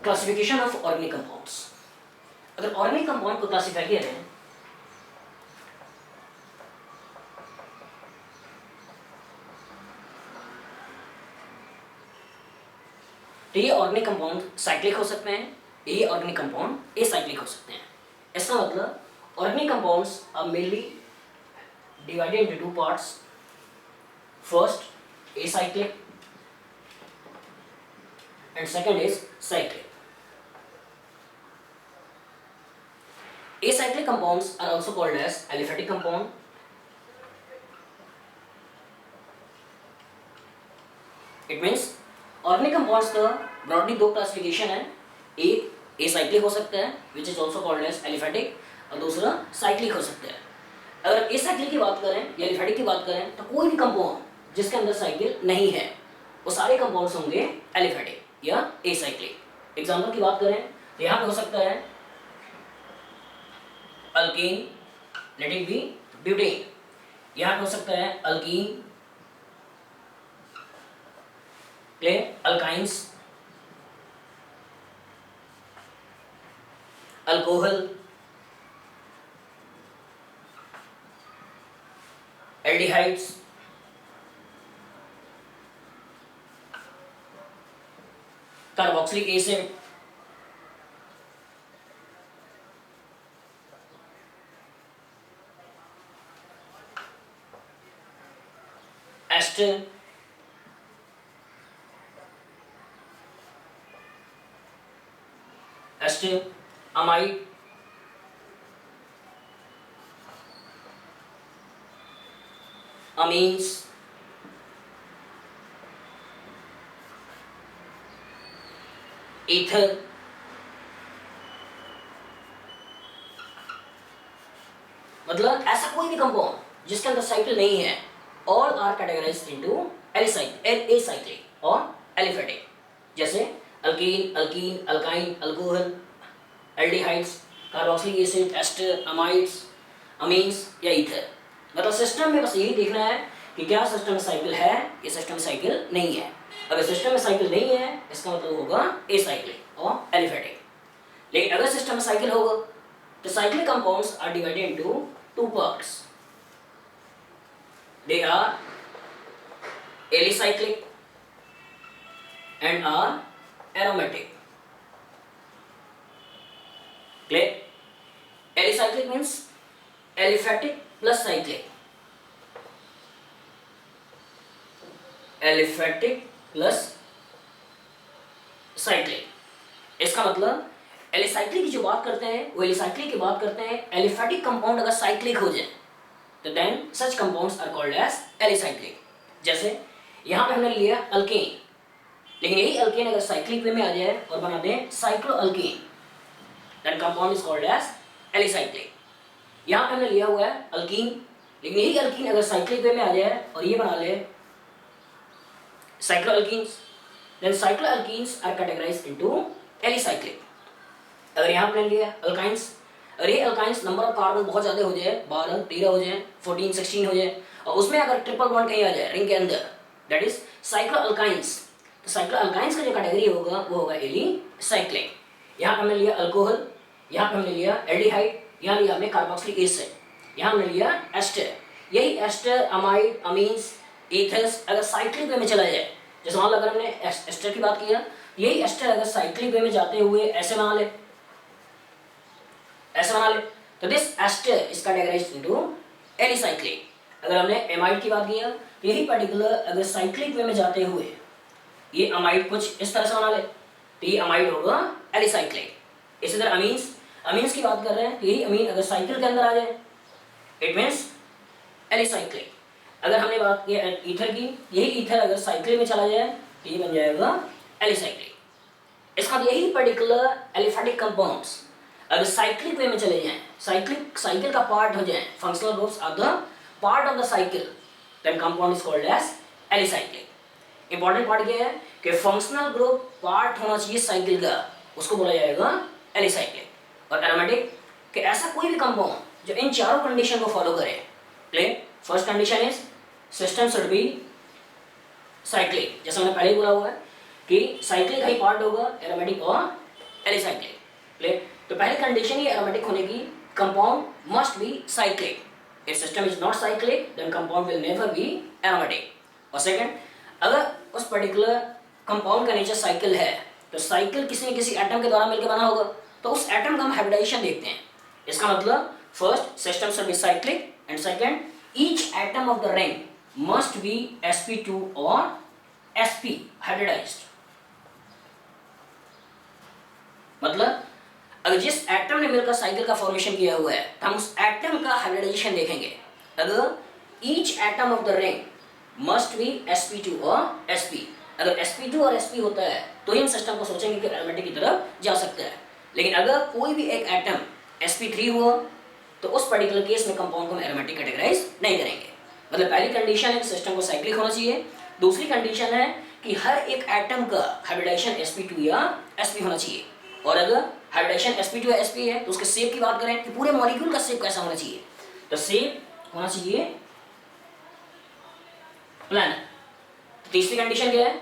Classification of organic compounds. अगर organic compound को classify किया जाए तो ये ऑर्गेनिक कंपाउंड साइक्लिक हो सकते हैं, ये ऑर्गेनिक कंपाउंड एसाइक्लिक हो सकते हैं। इसका मतलब organic compounds are mainly divided into two parts. First, acyclic and second is cyclic. Acyclic compounds are also called as aliphatic compound. It means organic compounds का broadly दो क्लासिफिकेशन है, एक acyclic हो सकता है which is also called as aliphatic और दूसरा cyclic हो सकता है। अगर एसाइक्लिक की बात करें या एलिफैटिक की बात करें तो कोई भी कंपाउंड जिसके अंदर साइकिल नहीं है वो सारे कंपाउंड्स होंगे एलिफैटिक या एसाइक्लिक। एग्जांपल की बात करें तो यहाँ पे हो सकता है alkene, let it be butane. यहाँ पे हो सकता है alkene, alkynes, alcohol, aldehydes, carboxylic acid, ester, amide, amines, ether, मतलब ऐसा कोई भी कंपाउंड जिसके अंदर साइकिल नहीं है, all are categorised into acyclic और एलिफैटिक। जैसे alkene, alkene, alkyne, alcohol, aldehydes, carboxylic acid, ester, amides, amines या ईथर। मतलब सिस्टम में बस यही देखना है कि क्या सिस्टम में साइकिल है या सिस्टम में साइकिल नहीं है। अगर सिस्टम में साइकिल नहीं है इसका मतलब होगा एसाइक्लिक और एलिफैटिक। लेकिन अगर सिस्टम में साइकिल होगा तो cyclic compounds are divided into two parts. They are alicyclic and are aromatic. Clear? Alicyclic means aliphatic plus cyclic, aliphatic plus cyclic. इसका मतलब एलिसाइक्लिक की जो बात करते हैं वो एलिसाइक्लिक की बात करते हैं। एलिफैटिक कंपाउंड अगर साइक्लिक हो जाए तो then such compounds are called as alicyclic. जैसे यहाँ पे हमने लिया अल्केन, लेकिन यही अल्केन अगर साइक्लिक वे में आ जाए और बना दें cycloalkane, then compound is called as alicyclic. यहाँ पे हमने लिया हुआ है अल्कीन, लेकिन यही अल्कीन अगर साइक्लिक वे में आ जाए और ये बना ले cycloalkenes, then cycloalkenes are categorised into alicyclic. अगर यहाँ पे लिया अल्काइंस, अगर ये अल्काइंस नंबर ऑफ कार्बन बहुत ज़्यादा हो जाए, 12, 13 हो जाए, 14, 16 हो जाए और उसमें अगर ट्रिपल बॉन्ड कहीं आ जाए रिंग के अंदर, दैट इज साइक्लोअल्काइंस। तो साइक्लोअल्काइंस का जो कैटेगरी होगा वो होगा एलिसाइक्लिक। यहाँ पे हमने लिया अल्कोहल, यहाँ पे हमने लिया एल्डिहाइड, यहाँ लिया हमने कार्बोक्सिलिक एसिड, यहाँ हमने लिया एस्टर। यही एस्टर, अमाइड, अमीन्स, ईथर्स अगर साइक्लिक वे में चला जाए, जैसे मान लो अगर हमने एस्टर की बात किया, यही एस्टर अगर साइक्लिक वे में जाते हुए ऐसे बना ले, ऐसे बना ले, तो this ester is categorised into alicyclic. अगर हमने एमाइड की बात किया तो यही पर्टिकुलर अगर साइक्लिक वे में जाते हुए ये अमाइड कुछ इस तरह से बना ले तो ये अमाइड होगा एलिसाइक्लिक। इसी तरह अमीन्स, अमीन्स की बात कर रहे हैं तो यही अमीन अगर साइकिल के अंदर आ जाए इट मीन्स एलिसाइक्लिक। अगर हमने बात की ईथर की, यही ईथर अगर साइक्लिक में चला जाए तो ये बन जाएगा एलिसाइक्लिक। इसका यही पर्टिकुलर एलिफैटिक कंपाउंड्स अगर साइक्लिक वे में चले जाएं, साइकिल का पार्ट हो जाए, functional groups are the part of the cycle, then compound is called as alicyclic. Important part क्या है कि फंक्शनल ग्रुप पार्ट होना चाहिए साइकिल का, उसको बोला जाएगा एलिसाइक्लिक। और एरोमेटिक कि ऐसा कोई भी कंपाउंड जो इन चारों कंडीशन को फॉलो करे। Clear? First condition is system should be cyclic, जैसा मैंने पहले ही बोला हुआ है कि साइक्लिक का ही पार्ट होगा एरोमेटिक और एलिसाइक्लिक। क्लियर? तो पहली कंडीशन ये एरोमेटिक होने की, compound must be cyclic. If system is not cyclic then compound will never be aromatic. और सेकंड, अगर उस पर्टिकुलर कंपाउंड का नेचर साइकिल है तो साइकिल किसी न किसी एटम के द्वारा मिलकर बना होगा, तो उस एटम का हम हाइब्रिडाइजेशन देखते हैं। इसका मतलब first system should be cyclic and second each atom of the ring must be sp2 और sp हाइब्रिडाइज्ड। मतलब अगर जिस एटम ने मिलकर साइकिल का फॉर्मेशन किया हुआ है तो हम उस एटम का हाइब्रिडाइजेशन देखेंगे। अगर each atom of the ring must be sp2 और sp, अगर sp2 और sp होता है तो ही हम सिस्टम को सोचेंगे कि एरोमेटिक की तरफ जा सकता है। लेकिन अगर कोई भी एक एटम sp3 हुआ तो उस पर्टिकुलर केस में कंपाउंड को हम एरोमेटिक कैटेगराइज नहीं करेंगे। मतलब पहली कंडीशन है कि सिस्टम को साइक्लिक होना चाहिए, दूसरी कंडीशन है कि हर एक एटम का हाइब्रिडाइजेशन sp2 या sp होना चाहिए। और अगर हाइब्रिडाइजेशन sp2 या sp है तो उसके शेप की बात करें कि पूरे मॉलिक्यूल का शेप कैसा होना चाहिए, तो शेप होना चाहिए प्लानर। तीसरी कंडीशन क्या है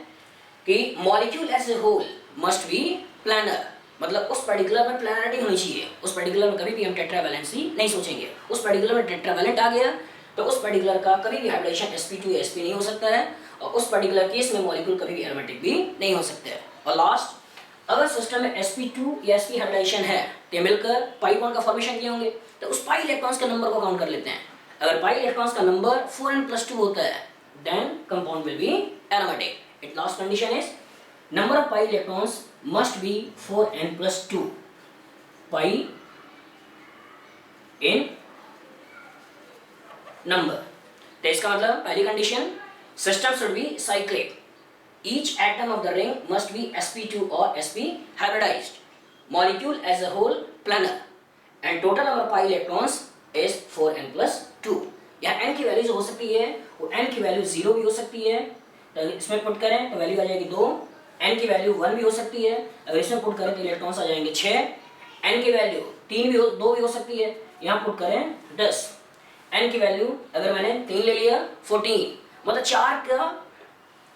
कि molecule as a whole must be planar, मतलब उस पर्टिकुलर में प्लानरिटी होनी चाहिए। उस पर्टिकुलर में कभी भी हम टेट्रावैलेंसी नहीं सोचेंगे। उस पर्टिकुलर में टेट्रावैलेंट आ गया तो उस पर्टिकुलर का कभी भी हाइब्रिडाइजेशन sp2 या sp नहीं हो सकता है, और उस पर्टिकुलर केस में मॉलिक्यूल कभी भी एरोमेटिक भी नहीं हो सकता है। और लास्ट, अगर सिस्टम में sp2 या sp हाइब्रिडाइजेशन है तो मिलकर पाई बॉन्ड का फॉर्मेशन किए होंगे, तो उस पाई इलेक्ट्रॉन्स के नंबर को काउंट कर लेते हैं। अगर पाई इलेक्ट्रॉन्स का नंबर 4n+2 होता है then compound will be aromatic. It last condition is number of pi electrons must be 4n+2 pi in number। तो इसका मतलब पहली condition system should be cyclic, each atom of the ring must be sp2 और sp hybridized, molecule as a whole planar and total number pi electrons is 4n+2। यहाँ n की values हो सकती है, वो n की वैल्यू 0 भी हो सकती है, तो इसमें पुट करें तो वैल्यू आ जाएगी 2, n की वैल्यू 1 भी हो सकती है, अगर इसमें पुट करें तो इलेक्ट्रॉन्स आ जाएंगे 6, n की वैल्यू 3 भी 2 भी हो सकती है, यहाँ पुट करें 10, n की वैल्यू अगर मैंने 3 ले लिया 14, मतलब 4 का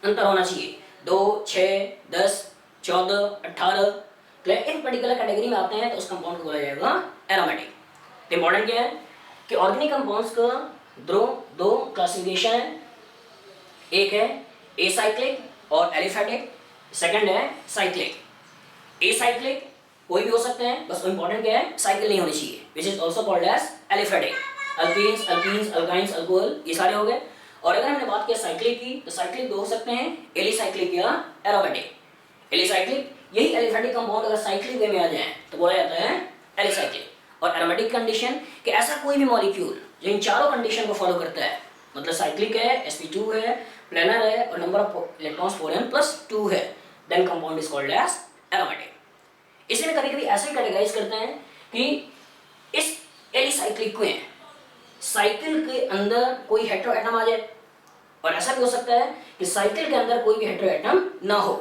अंतर होना चाहिए, 2, 6, 10, 14, 18। तो इस पर्टिकुलर कैटेगरी में आते हैं तो उस कंपाउंड को बोला जाएगा एरोमेटिक। तो इंपॉर्टेंट क्या है कि ऑर्गेनिक कंपाउंड्स का दो क्लासिफिकेशन है, एक है एसाइक्लिक और एलिफैटिक, सेकंड है साइक्लिक। एसाइक्लिक कोई भी हो सकते हैं, बस इंपॉर्टेंट क्या है साइकिल नहीं होनी चाहिए, which is also called as aliphatic. Alkenes, alkenes, alkynes, alcohol, ये सारे हो गए। और अगर हमने बात किया साइक्लिक की तो साइक्लिक दो हो सकते हैं, एलिसाइक्लिक या एरोमेटिक। एलिसाइक्लिक यही एलिफैटिक कंपाउंड अगर साइक्लिक वे में आ जाए तो बोला जाता है एलिसाइक्लिक। और एरोमेटिक कंडीशन कि ऐसा कोई भी मॉलिक्यूल जो इन चारों कंडीशन को फॉलो करता है, मतलब साइक्लिक है, sp2 है, प्लानर है और नंबर ऑफ इलेक्ट्रॉन्स 4n+2 है, then compound is called as aromatic. इसे में कभी कभी ऐसे कैटेगराइज करते हैं कि इस एलिसाइक्लिक में साइकिल के अंदर कोई हेटेरो एटम आ जाए, और ऐसा भी हो सकता है कि साइकिल के अंदर कोई भी हेटेरो एटम ना हो।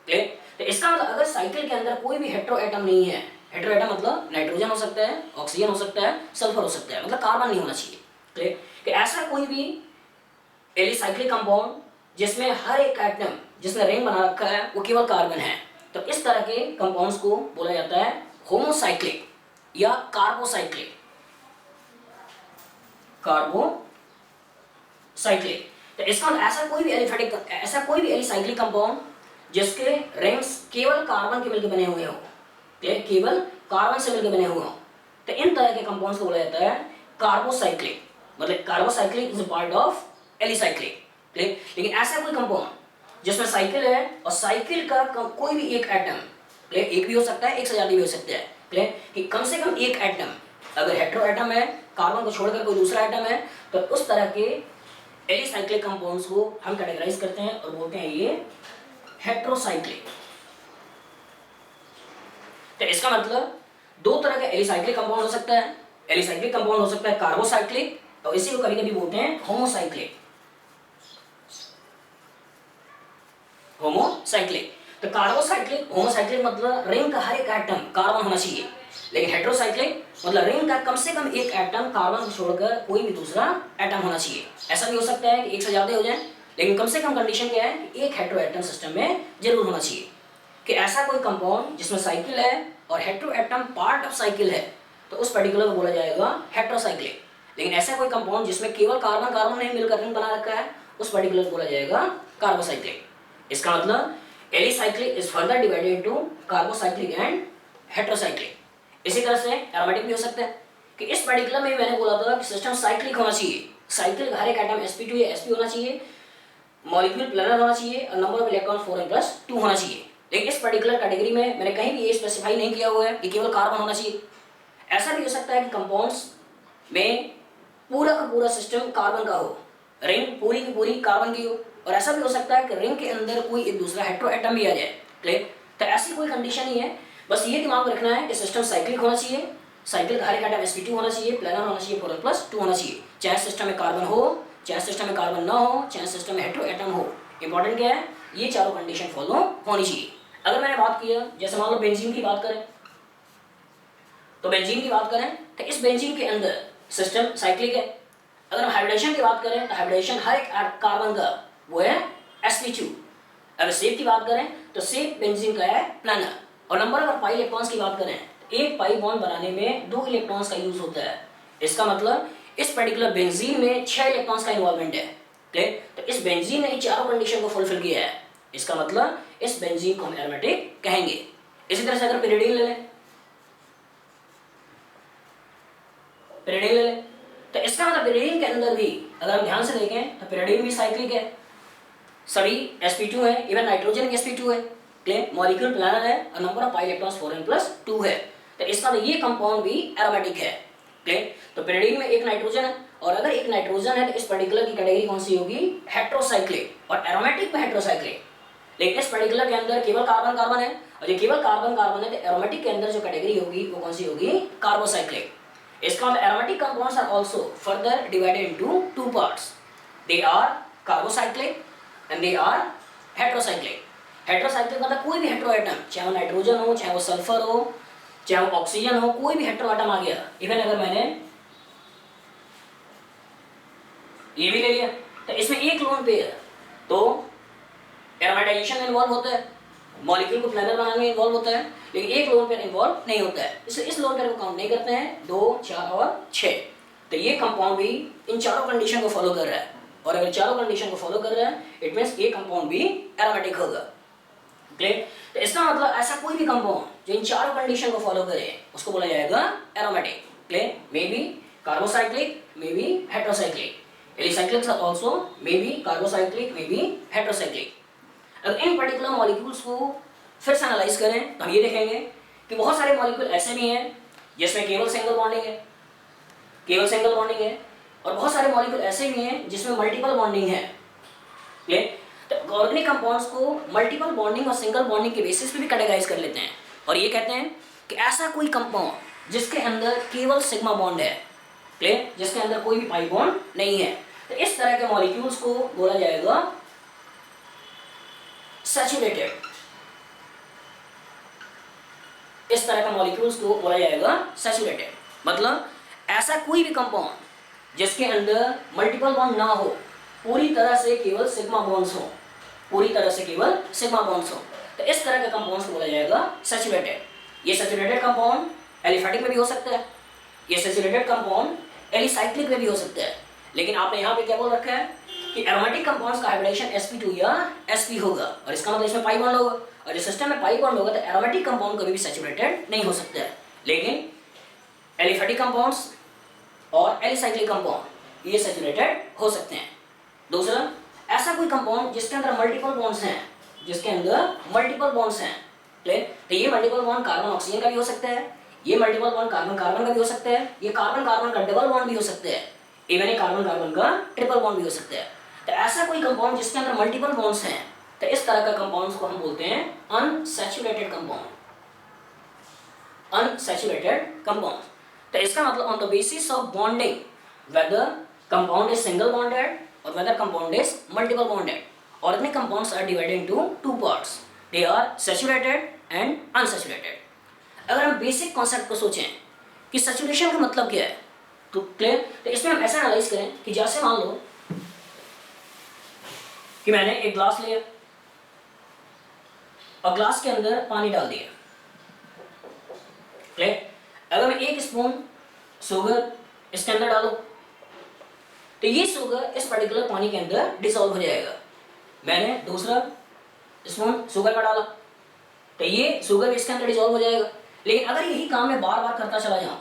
क्लियर? तो इसका मतलब अगर साइकिल के अंदर कोई भी हेटेरो एटम नहीं है, हेटेरो एटम मतलब नाइट्रोजन हो सकता है, ऑक्सीजन हो सकता है, सल्फर हो सकता है, मतलब कार्बन नहीं होना चाहिए। क्लियर? कि ऐसा कोई भी एलिसाइक्लिक कंपाउंड जिसमें हर एक एटम जिसने रिंग बना रखा है वो केवल कार्बन है, तो इस तरह के कंपाउंड्स को बोला जाता है होमोसाइक्लिक या कार्बोसाइक्लिक। कार्बोसाइक्लिक। तो इसका ऐसा कोई भी एलिसाइक्लिक कंपाउंड जिसके रिंग्स केवल कार्बन के मिलकर बने हुए हो, केवल कार्बन से मिलकर बने हुए हो, तो इन तरह के कंपाउंड्स को बोला जाता है कार्बोसाइक्लिक। मतलब carbocyclic is a part of alicyclic. लेकिन ऐसा कोई कंपाउंड जिसमें साइकिल है और साइकिल का कोई भी एक एटम, एक भी हो सकता है, एक से ज्यादा भी हो सकता है, कि कम से कम एक एटम अगर हेटेरो एटम है, कार्बन को छोड़कर कोई दूसरा एटम है, तो उस तरह के एलिसाइक्लिक कंपाउंड्स को हम कैटेगराइज करते हैं और बोलते हैं ये हेटेरोसाइक्लिक। तो इसका मतलब दो तरह का एलिसाइक्लिक कंपाउंड हो सकता है। एलिसाइक्लिक कंपाउंड हो सकता है कार्बोसाइक्लिक, और इसी को कभी कभी बोलते हैं होमोसाइक्लिक। होमोसाइक्लिक तो कार्बोसाइक्लिक, होमोसाइक्लिक मतलब रिंग का हर एक एटम कार्बन होना चाहिए, लेकिन हेटेरोसाइक्लिक मतलब रिंग का कम से कम एक एटम कार्बन को छोड़कर कोई भी दूसरा एटम होना चाहिए। ऐसा भी हो सकता है कि एक से ज्यादा हो जाए, लेकिन कम से कम कंडीशन क्या है कि एक हेटेरो एटम सिस्टम में जरूर होना चाहिए। कि ऐसा कोई कंपाउंड जिसमें साइकिल है और हेटेरोएटम पार्ट ऑफ साइकिल है तो उस पर्टिकुलर को बोला जाएगा हेटेरोसाइक्लिक। लेकिन ऐसा कोई कंपाउंड जिसमें केवल कार्बन कार्बन नहीं मिलकर रिंग बना रखा है उस पर्टिकुलर को बोला जाएगा कार्बोसाइक्लिक। इसका मतलब alicyclic is further divided into carbocyclic and heterocyclic. इसी तरह से एरोमेटिक भी हो सकता है कि इस पर्टिकुलर में मैंने बोला था कि सिस्टम साइक्लिक होना चाहिए, साइकिल हर एक एटम sp2 या sp होना चाहिए, मॉलिक्यूल प्लेनर होना चाहिए और नंबर ऑफ इलेक्ट्रॉन 4n+2 होना चाहिए। लेकिन इस पर्टिकुलर कैटेगरी में मैंने कहीं भी ये स्पेसिफाई नहीं किया हुआ है कि केवल कार्बन होना चाहिए। ऐसा भी हो सकता है कि कंपाउंड्स में पूरा का पूरा सिस्टम कार्बन का हो, रिंग पूरी की पूरी कार्बन की हो, और ऐसा भी हो सकता है कि रिंग के अंदर कोई एक दूसरा हेटेरो एटम भी आ जाए। क्लियर? तो ऐसी कोई कंडीशन नहीं है, बस ये दिमाग में रखना है कि सिस्टम साइक्लिक होना चाहिए, साइकिल का हर एक एटम sp2 होना चाहिए, प्लेनर होना चाहिए, 4n+2 होना चाहिए, चाहे सिस्टम में कार्बन हो चाहे सिस्टम में कार्बन ना हो, चाहे सिस्टम में हेटेरो एटम हो। इंपॉर्टेंट क्या है, ये चारों कंडीशन फॉलो होनी चाहिए। अगर मैंने बात किया जैसे मान लो बेंजीन की बात करें, तो बेंजीन की बात करें तो इस बेंजीन के अंदर सिस्टम साइक्लिक है। अगर हम हाइब्रिडेशन की बात करें तो हाइब्रिडेशन हर एक कार्बन का वो है sp2। अगर सेप की बात करें तो सेप बेंजीन का है प्लानर। और नंबर ऑफ पाई इलेक्ट्रॉन्स की बात करें तो एक पाई बॉन्ड बनाने में 2 इलेक्ट्रॉन्स का यूज होता है। इसका मतलब इस पर्टिकुलर बेंजीन में 6 इलेक्ट्रॉन्स का इन्वॉल्वमेंट है। ठीक, तो इस बेंजीन ने इन चारों कंडीशन को फुलफिल किया है। इसका मतलब इस बेंजीन को हम एरोमेटिक कहेंगे। इसी तरह से अगर पिरिडीन ले लें, पिरिडीन ले लें तो इसका मतलब पिरिडीन के अंदर भी अगर हम ध्यान से देखें तो पिरिडीन भी साइक्लिक है, सभी sp2 है, इवन नाइट्रोजन भी sp2 है। क्लियर? मॉलिक्यूल प्लानर है और number of pi electrons 4n+2 है। तो इसका मतलब ये कंपाउंड भी एरोमेटिक है। क्लियर? तो पिरिडीन में एक नाइट्रोजन है, और अगर एक नाइट्रोजन है तो इस पर्टिकुलर की कैटेगरी कौन सी होगी, हेटेरोसाइक्लिक, और एरोमेटिक में हेटेरोसाइक्लिक। लेकिन इस पर्टिकुलर के अंदर केवल कार्बन कार्बन है, और ये केवल कार्बन कार्बन है तो एरोमेटिक के अंदर जो कैटेगरी होगी वो कौन सी होगी, कार्बोसाइक्लिक। इसका मतलब aromatic compounds are also further divided into 2 parts, they are carbocyclic and they are heterocyclic. Heterocyclic मतलब कोई भी हेटेरो एटम, चाहे वो नाइट्रोजन हो, चाहे वो सल्फर हो, चाहे वो ऑक्सीजन हो, कोई भी हेटेरो एटम आ गया। इवन अगर मैंने ये भी ले लिया तो इसमें एक लोन पेयर तो एरोमेटाइजेशन में इन्वॉल्व होता है, मॉलिक्यूल को प्लानर बनाने में इन्वॉल्व होता है, लेकिन एक लोन पेयर इन्वॉल्व नहीं होता है, इसलिए इस लोन पेयर को काउंट नहीं करते हैं। 2, 4 और 6। तो ये कंपाउंड भी इन चारों कंडीशन को फॉलो कर रहा है, और अगर चारों कंडीशन को फॉलो कर रहा है इट मींस ये कंपाउंड भी एरोमेटिक होगा। क्लियर? तो इसका मतलब ऐसा कोई भी कंपाउंड जो इन चारों कंडीशन को फॉलो करे उसको बोला जाएगा aromatic. Clear? May be carbocyclic, may be heterocyclic. Alicyclics are also may be carbocyclic, may be heterocyclic. अगर इन पर्टिकुलर मॉलिक्यूल्स को फिर से एनालाइज करें तो हम ये देखेंगे कि बहुत सारे मॉलिक्यूल ऐसे भी हैं जिसमें केवल सिंगल बॉन्डिंग है, केवल सिंगल बॉन्डिंग है, और बहुत सारे मॉलिक्यूल ऐसे भी हैं जिसमें मल्टीपल बॉन्डिंग है। क्लियर? तो ऑर्गेनिक कंपाउंड्स को मल्टीपल बॉन्डिंग और सिंगल बॉन्डिंग के बेसिस पे भी कैटेगराइज कर लेते हैं, और ये कहते हैं कि ऐसा कोई कंपाउंड जिसके अंदर केवल सिग्मा बॉन्ड है, क्लियर, जिसके अंदर कोई भी पाई बॉन्ड नहीं है, तो इस तरह के मॉलिक्यूल्स को बोला जाएगा सैचुरेटेड। इस तरह के मॉलिक्यूल्स को बोला जाएगा सैचुरेटेड। मतलब ऐसा कोई भी कंपाउंड जिसके अंदर मल्टीपल बॉन्ड ना हो, पूरी तरह से केवल सिग्मा बॉन्ड्स हो, पूरी तरह से केवल सिग्मा बॉन्ड्स हो, तो इस तरह के कंपाउंड्स को बोला जाएगा सैचुरेटेड। ये सैचुरेटेड कंपाउंड एलिफेटिक में भी हो सकता है, ये सैचुरेटेड कंपाउंड एलिसाइक्लिक में भी हो सकता है। लेकिन आपने यहाँ पे क्या बोल रखा है कि एरोमेटिक कंपाउंड्स का हाइब्रिडेशन sp2 या sp होगा, और इसका मतलब इसमें पाई बॉन्ड होगा, और इस सिस्टम में पाई बॉन्ड होगा तो एरोमेटिक कंपाउंड कभी भी सैचुरेटेड नहीं हो सकता है। लेकिन एलिफेटिक कंपाउंड्स और एलिसाइक्लिक कंपाउंड ये सैचुरेटेड हो सकते हैं। दूसरा, ऐसा कोई कंपाउंड जिसके अंदर मल्टीपल बॉन्ड्स हैं, जिसके अंदर मल्टीपल बॉन्ड्स हैं, क्लियर, तो ये मल्टीपल बॉन्ड कार्बन ऑक्सीजन का भी हो सकता है, ये मल्टीपल बॉन्ड कार्बन कार्बन का भी हो सकता है, ये कार्बन कार्बन का डबल बॉन्ड भी हो सकता है, इवन ये कार्बन कार्बन का ट्रिपल बॉन्ड भी हो सकता है। तो ऐसा कोई कंपाउंड जिसके अंदर मल्टीपल बॉन्ड्स हैं, तो इस तरह का कंपाउंड्स को हम बोलते हैं अनसैचुरेटेड कंपाउंड, अनसैचुरेटेड कंपाउंड। तो इसका मतलब on the basis of bonding whether compound is single bonded or whether compound is multiple bonded, organic compounds are divided into 2 parts, they are saturated and unsaturated। अगर हम basic concept को सोचें कि saturation का मतलब क्या है, तो क्लियर, तो इसमें हम ऐसा एनालाइज करें कि जैसे मान लो कि मैंने एक ग्लास लिया और ग्लास के अंदर पानी डाल दिया, क्लियर। अगर मैं 1 स्पून शुगर इसके अंदर डालूं तो ये शुगर इस पर्टिकुलर पानी के अंदर डिसॉल्व हो जाएगा। मैंने दूसरा स्पून शुगर का डाला तो ये शुगर इसके अंदर डिसॉल्व हो जाएगा। लेकिन अगर यही काम मैं बार बार करता चला जाऊं,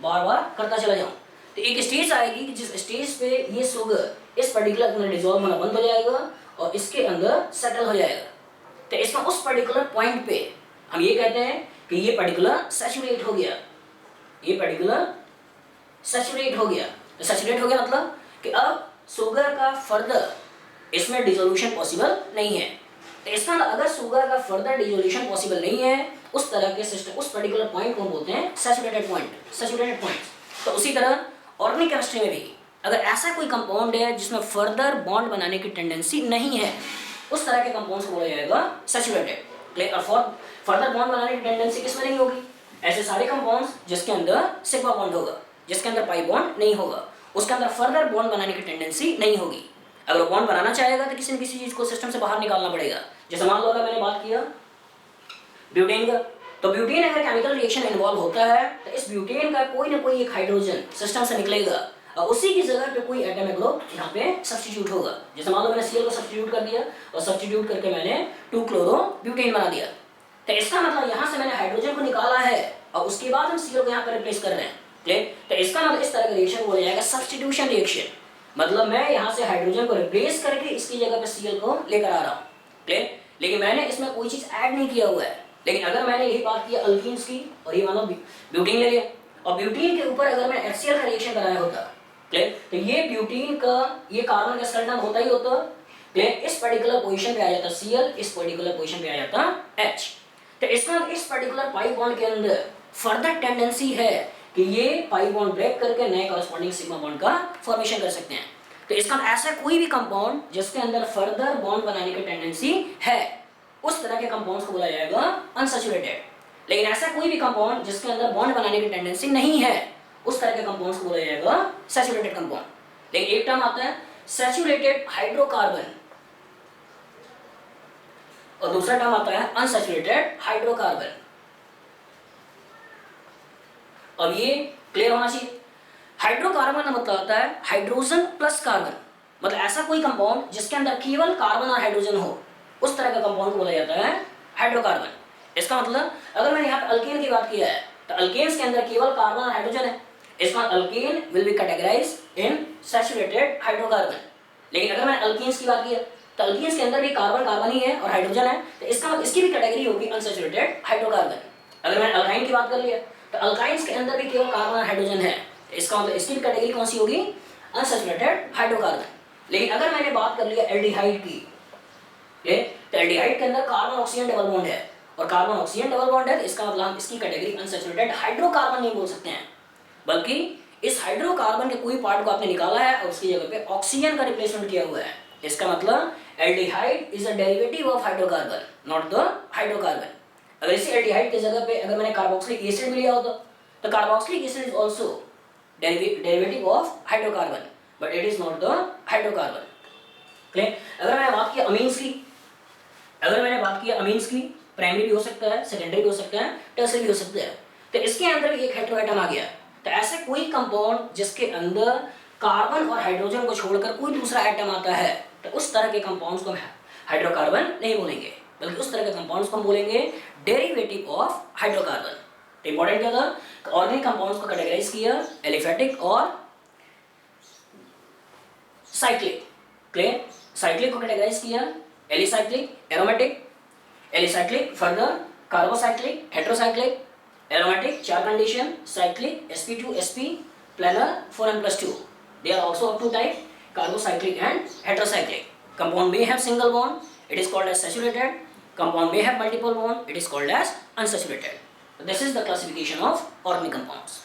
बार बार करता चला जाऊं, तो एक स्टेज आएगी कि जिस स्टेज पे ये शुगर इस पर्टिकुलर अंदर डिसॉल्व होना बंद हो जाएगा और इसके अंदर सेटल हो जाएगा। तो इसका उस पर्टिकुलर पॉइंट पे हम ये कहते हैं कि ये पर्टिकुलर सैचुरेट हो गया, ये पर्टिकुलर सैचुरेट हो गया। तो सैचुरेट हो गया मतलब कि अब शुगर का फर्दर इसमें डिसोल्यूशन पॉसिबल नहीं है। तो इसका अगर शुगर का फर्दर डिसोल्यूशन पॉसिबल नहीं है उस तरह के सिस्टम, उस पर्टिकुलर पॉइंट को बोलते हैं सैचुरेटेड पॉइंट, सैचुरेटेड पॉइंट। तो उसी तरह ऑर्गेनिक केमिस्ट्री में भी अगर ऐसा कोई कंपाउंड है जिसमें फर्दर बॉन्ड बनाने की टेंडेंसी नहीं है उस तरह के कंपाउंड्स को बोला जाएगा सैचुरेटेड। और फर्दर बॉन्ड बनाने की टेंडेंसी किसमें नहीं होगी? ऐसे सारे कंपाउंड्स जिसके अंदर सिग्मा बॉन्ड होगा, जिसके अंदर पाई बॉन्ड नहीं होगा, उसके अंदर फर्दर बॉन्ड बनाने की टेंडेंसी नहीं होगी। अगर वो बॉन्ड बनाना चाहेगा तो किसी न किसी चीज को सिस्टम से बाहर निकालना पड़ेगा। जैसे मान लो अगर मैंने बात किया ब्यूटेन का, तो ब्यूटेन अगर केमिकल रिएक्शन इन्वॉल्व होता है तो इस ब्यूटेन का कोई ना कोई एक हाइड्रोजन सिस्टम से निकलेगा और उसी की जगह पे कोई एटॉमिक ग्रुप यहाँ पे सब्स्टिट्यूट होगा। जैसे मान लो मैंने Cl को सब्स्टिट्यूट कर दिया और सब्स्टिट्यूट करके मैंने 2-क्लोरो-ब्यूटेन बना दिया। तो इसका मतलब यहाँ से मैंने हाइड्रोजन को निकाला है और उसके बाद हम Cl को यहाँ पर रिप्लेस कर रहे हैं। क्लियर? तो इसका मतलब इस तरह का रिएक्शन बोला जाएगा सब्स्टिट्यूशन रिएक्शन। मतलब मैं यहाँ से हाइड्रोजन को रिप्लेस करके इसकी जगह पे Cl को लेकर आ रहा हूँ। क्लियर? लेकिन मैंने इसमें कोई चीज ऐड नहीं किया हुआ है। लेकिन अगर मैंने यही बात की अल्कीन्स की और ये मानो ब्यूटीन ले लिया और ब्यूटीन के ऊपर अगर मैं HCl का रिएक्शन कराया होता, क्लियर, तो ये ब्यूटीन का ये कार्बन का स्केलेटन होता ही होता, क्लियर, इस पर्टिकुलर पोजीशन पे आ जाता Cl, इस पर्टिकुलर पोजीशन पे आ जाता H। तो इसका इस पर्टिकुलर पाई बॉन्ड के अंदर फर्दर टेंडेंसी है कि ये पाई बॉन्ड ब्रेक करके नए कॉरेस्पॉन्डिंग सिग्मा बॉन्ड का फॉर्मेशन कर सकते हैं। तो इसका ऐसा कोई भी कंपाउंड जिसके अंदर फर्दर बॉन्ड बनाने की टेंडेंसी है उस तरह के कंपाउंड्स को बोला जाएगा अनसैचुरेटेड। लेकिन ऐसा कोई भी कंपाउंड जिसके अंदर बॉन्ड बनाने की टेंडेंसी नहीं है उस तरह के कंपाउंड्स को बोला जाएगा सैचुरेटेड कंपाउंड। लेकिन एक टर्म आता है सैचुरेटेड हाइड्रोकार्बन और दूसरा टर्म आता है अनसैचुरेटेड हाइड्रोकार्बन। अब ये क्लियर होना चाहिए। हाइड्रोकार्बन का मतलब होता है हाइड्रोजन प्लस कार्बन, मतलब ऐसा कोई कंपाउंड जिसके अंदर केवल कार्बन और हाइड्रोजन हो उस तरह का कंपाउंड को बोला जाता है हाइड्रोकार्बन। इसका मतलब अगर मैंने यहाँ पे अल्केन की बात किया है तो अल्केन्स के अंदर केवल कार्बन और हाइड्रोजन है, इसका alkane will be categorised in saturated hydrocarbon. लेकिन अगर मैंने अल्केन्स की बात किया तो अल्केन्स के अंदर भी कार्बन कार्बन ही है और हाइड्रोजन है, तो इसका मतलब इसकी भी कैटेगरी होगी अनसैचुरेटेड हाइड्रोकार्बन। अगर मैंने अल्काइन की बात कर लिया तो अल्काइंस के अंदर भी केवल कार्बन और हाइड्रोजन है, इसका मतलब इसकी भी कैटेगरी कौन सी होगी? Unsaturated hydrocarbon. लेकिन अगर मैंने बात कर लिया एल्डिहाइड की, तो एल्डिहाइड के अंदर कार्बन ऑक्सीजन डबल बॉन्ड है और कार्बन ऑक्सीजन डबल बॉन्ड है, तो इसका मतलब हम इसकी कैटेगरी अनसैचुरेटेड हाइड्रोकार्बन नहीं बोल सकते हैं, बल्कि इस हाइड्रोकार्बन के कोई पार्ट को आपने निकाला है और उसकी जगह पे ऑक्सीजन का रिप्लेसमेंट किया हुआ है। इसका मतलब aldehyde is a derivative of hydrocarbon, not the hydrocarbon. अगर इसी एल्डिहाइड की जगह पे अगर मैंने कार्बोक्सिलिक एसिड भी लिया होता तो carboxylic acid is also derivative of hydrocarbon but it is not the hydrocarbon. Clear? अगर मैंने बात की अमीन्स की, अगर मैंने बात की अमीन्स की, प्राइमरी भी हो सकता है, सेकेंडरी भी हो सकता है, टर्सरी भी हो सकता है, तो इसके अंदर भी एक हेटेरोएटम आ गया। तो ऐसे कोई कंपाउंड जिसके अंदर कार्बन और हाइड्रोजन को छोड़कर कोई दूसरा एटम आता है तो उस तरह के कंपाउंड्स को हाइड्रोकार्बन नहीं बोलेंगे, बल्कि उस तरह के कंपाउंड्स को हम बोलेंगे डेरिवेटिव ऑफ हाइड्रोकार्बन। तो इंपॉर्टेंट क्या था? ऑर्गेनिक कंपाउंड्स को कैटेगराइज किया एलिफेटिक और साइक्लिक। क्लियर? साइक्लिक को कैटेगराइज किया alicyclic, aromatic, alicyclic, further carbocyclic, heterocyclic, aromatic 4 condition, cyclic sp2 sp, planar 4n+2. They are also of 2 types, carbocyclic and heterocyclic. Compound may have single bond, it is called as saturated. Compound may have multiple bond, it is called as unsaturated. So this is the classification of organic compounds.